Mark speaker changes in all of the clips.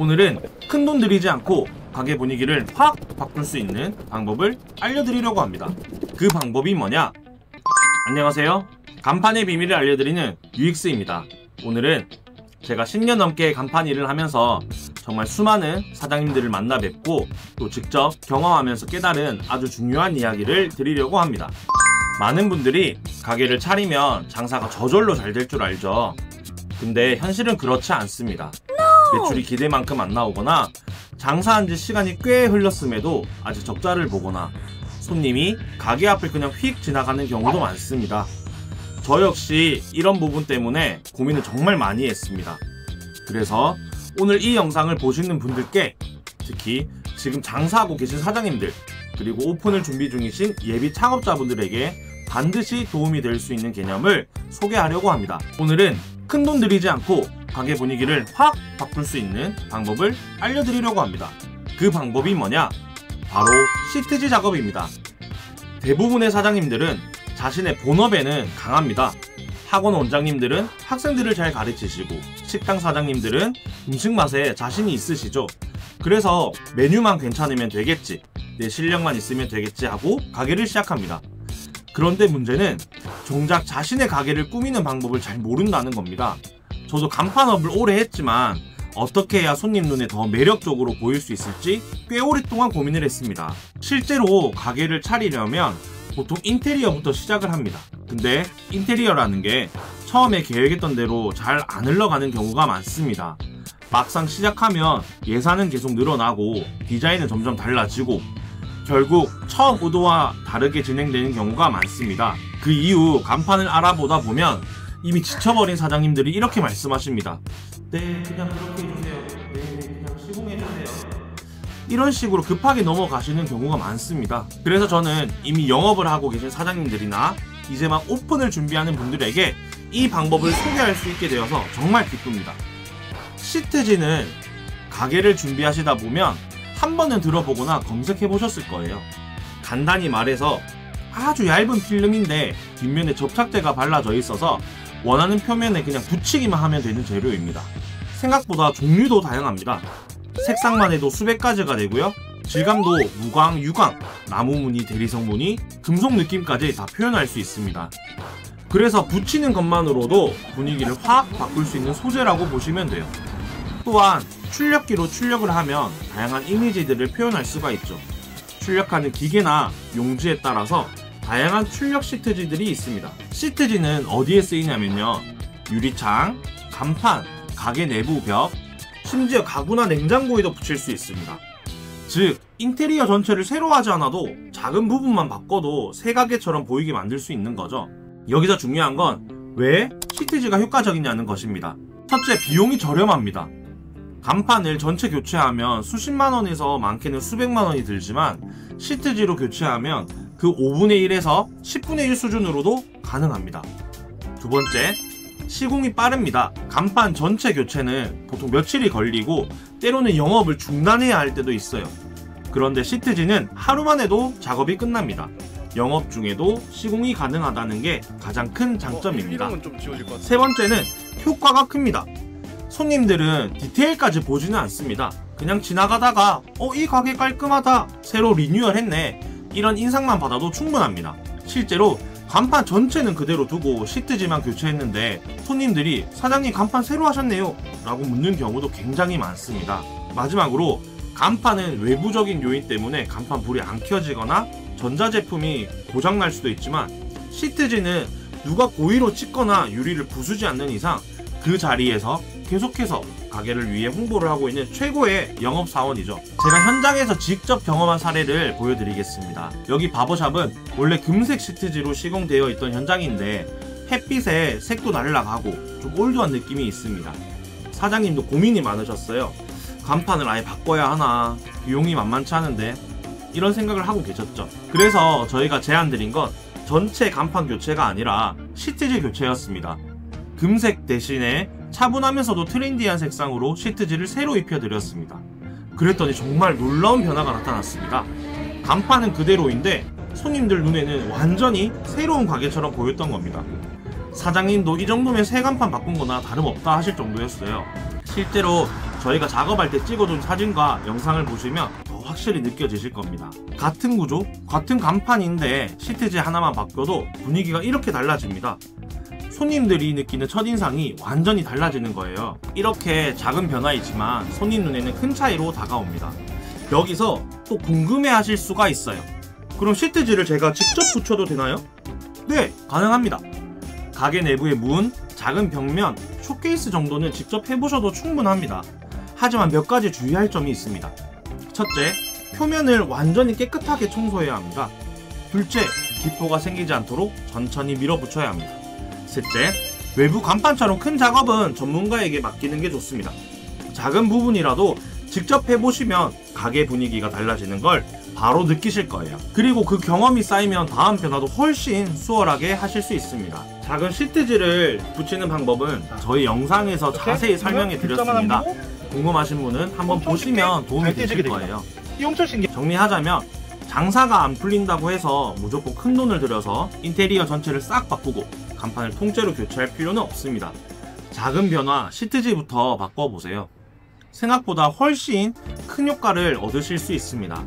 Speaker 1: 오늘은 큰돈 들이지 않고 가게 분위기를 확 바꿀 수 있는 방법을 알려드리려고 합니다. 그 방법이 뭐냐? 안녕하세요. 간판의 비밀을 알려드리는 UX입니다. 오늘은 제가 10년 넘게 간판 일을 하면서 정말 수많은 사장님들을 만나 뵙고 또 직접 경험하면서 깨달은 아주 중요한 이야기를 드리려고 합니다. 많은 분들이 가게를 차리면 장사가 저절로 잘 될 줄 알죠. 근데 현실은 그렇지 않습니다. 매출이 기대만큼 안 나오거나 장사한 지 시간이 꽤 흘렀음에도 아직 적자를 보거나 손님이 가게 앞을 그냥 휙 지나가는 경우도 많습니다. 저 역시 이런 부분 때문에 고민을 정말 많이 했습니다. 그래서 오늘 이 영상을 보시는 분들께 특히 지금 장사하고 계신 사장님들 그리고 오픈을 준비 중이신 예비 창업자분들에게 반드시 도움이 될 수 있는 개념을 소개하려고 합니다. 오늘은 큰돈 들이지 않고 가게 분위기를 확 바꿀 수 있는 방법을 알려드리려고 합니다. 그 방법이 뭐냐? 바로 시트지 작업입니다. 대부분의 사장님들은 자신의 본업에는 강합니다. 학원 원장님들은 학생들을 잘 가르치시고 식당 사장님들은 음식 맛에 자신이 있으시죠. 그래서 메뉴만 괜찮으면 되겠지, 내 실력만 있으면 되겠지 하고 가게를 시작합니다. 그런데 문제는 정작 자신의 가게를 꾸미는 방법을 잘 모른다는 겁니다. 저도 간판업을 오래 했지만 어떻게 해야 손님 눈에 더 매력적으로 보일 수 있을지 꽤 오랫동안 고민을 했습니다. 실제로 가게를 차리려면 보통 인테리어부터 시작을 합니다. 근데 인테리어라는 게 처음에 계획했던 대로 잘 안 흘러가는 경우가 많습니다. 막상 시작하면 예산은 계속 늘어나고 디자인은 점점 달라지고 결국 처음 의도와 다르게 진행되는 경우가 많습니다. 그 이후 간판을 알아보다 보면 이미 지쳐버린 사장님들이 이렇게 말씀하십니다. 네, 그냥 그렇게 해주세요. 네, 그냥 시공해주세요. 이런 식으로 급하게 넘어가시는 경우가 많습니다. 그래서 저는 이미 영업을 하고 계신 사장님들이나 이제 막 오픈을 준비하는 분들에게 이 방법을 소개할 수 있게 되어서 정말 기쁩니다. 시트지는 가게를 준비하시다 보면 한 번은 들어보거나 검색해 보셨을 거예요. 간단히 말해서 아주 얇은 필름인데 뒷면에 접착제가 발라져 있어서 원하는 표면에 그냥 붙이기만 하면 되는 재료입니다. 생각보다 종류도 다양합니다. 색상만 해도 수백 가지가 되고요. 질감도 무광, 유광, 나무 무늬, 대리석 무늬, 금속 느낌까지 다 표현할 수 있습니다. 그래서 붙이는 것만으로도 분위기를 확 바꿀 수 있는 소재라고 보시면 돼요. 또한 출력기로 출력을 하면 다양한 이미지들을 표현할 수가 있죠. 출력하는 기계나 용지에 따라서 다양한 출력 시트지들이 있습니다. 시트지는 어디에 쓰이냐면요, 유리창, 간판, 가게 내부 벽, 심지어 가구나 냉장고에도 붙일 수 있습니다. 즉 인테리어 전체를 새로 하지 않아도 작은 부분만 바꿔도 새 가게처럼 보이게 만들 수 있는 거죠. 여기서 중요한 건 왜 시트지가 효과적이냐는 것입니다. 첫째, 비용이 저렴합니다. 간판을 전체 교체하면 수십만 원에서 많게는 수백만 원이 들지만 시트지로 교체하면 그 5분의 1에서 10분의 1 수준으로도 가능합니다. 두 번째, 시공이 빠릅니다. 간판 전체 교체는 보통 며칠이 걸리고 때로는 영업을 중단해야 할 때도 있어요. 그런데 시트지는 하루만 해도 작업이 끝납니다. 영업 중에도 시공이 가능하다는 게 가장 큰 장점입니다. 세 번째는 효과가 큽니다. 손님들은 디테일까지 보지는 않습니다. 그냥 지나가다가 이 가게 깔끔하다, 새로 리뉴얼 했네, 이런 인상만 받아도 충분합니다. 실제로 간판 전체는 그대로 두고 시트지만 교체했는데 손님들이 사장님 간판 새로 하셨네요 라고 묻는 경우도 굉장히 많습니다. 마지막으로 간판은 외부적인 요인 때문에 간판 불이 안 켜지거나 전자제품이 고장날 수도 있지만 시트지는 누가 고의로 찍거나 유리를 부수지 않는 이상 그 자리에서 계속해서 가게를 위해 홍보를 하고 있는 최고의 영업사원이죠. 제가 현장에서 직접 경험한 사례를 보여드리겠습니다. 여기 바버샵은 원래 금색 시트지로 시공되어 있던 현장인데 햇빛에 색도 날라가고 좀 올드한 느낌이 있습니다. 사장님도 고민이 많으셨어요. 간판을 아예 바꿔야 하나, 비용이 만만치 않은데, 이런 생각을 하고 계셨죠. 그래서 저희가 제안드린 건 전체 간판 교체가 아니라 시트지 교체였습니다. 금색 대신에 차분하면서도 트렌디한 색상으로 시트지를 새로 입혀드렸습니다. 그랬더니 정말 놀라운 변화가 나타났습니다. 간판은 그대로인데 손님들 눈에는 완전히 새로운 가게처럼 보였던 겁니다. 사장님도 이 정도면 새 간판 바꾼 거나 다름없다 하실 정도였어요. 실제로 저희가 작업할 때 찍어둔 사진과 영상을 보시면 더 확실히 느껴지실 겁니다. 같은 구조, 같은 간판인데 시트지 하나만 바뀌어도 분위기가 이렇게 달라집니다. 손님들이 느끼는 첫인상이 완전히 달라지는 거예요. 이렇게 작은 변화이지만 손님 눈에는 큰 차이로 다가옵니다. 여기서 또 궁금해하실 수가 있어요. 그럼 시트지를 제가 직접 붙여도 되나요? 네, 가능합니다. 가게 내부의 문, 작은 벽면, 쇼케이스 정도는 직접 해보셔도 충분합니다. 하지만 몇 가지 주의할 점이 있습니다. 첫째, 표면을 완전히 깨끗하게 청소해야 합니다. 둘째, 기포가 생기지 않도록 천천히 밀어붙여야 합니다. 셋째, 외부 간판처럼 큰 작업은 전문가에게 맡기는 게 좋습니다. 작은 부분이라도 직접 해보시면 가게 분위기가 달라지는 걸 바로 느끼실 거예요. 그리고 그 경험이 쌓이면 다음 변화도 훨씬 수월하게 하실 수 있습니다. 작은 시트지를 붙이는 방법은 저희 영상에서 자세히 설명해 드렸습니다. 궁금하신 분은 한번 보시면 도움이 되실 거예요. 정리하자면 장사가 안 풀린다고 해서 무조건 큰 돈을 들여서 인테리어 전체를 싹 바꾸고 간판을 통째로 교체할 필요는 없습니다. 작은 변화, 시트지부터 바꿔보세요. 생각보다 훨씬 큰 효과를 얻으실 수 있습니다.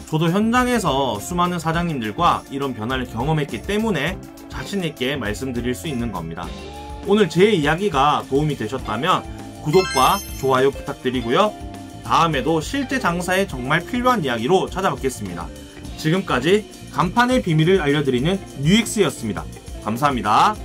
Speaker 1: 저도 현장에서 수많은 사장님들과 이런 변화를 경험했기 때문에 자신있게 말씀드릴 수 있는 겁니다. 오늘 제 이야기가 도움이 되셨다면 구독과 좋아요 부탁드리고요. 다음에도 실제 장사에 정말 필요한 이야기로 찾아뵙겠습니다. 지금까지 간판의 비밀을 알려드리는 뉴익스였습니다. 감사합니다.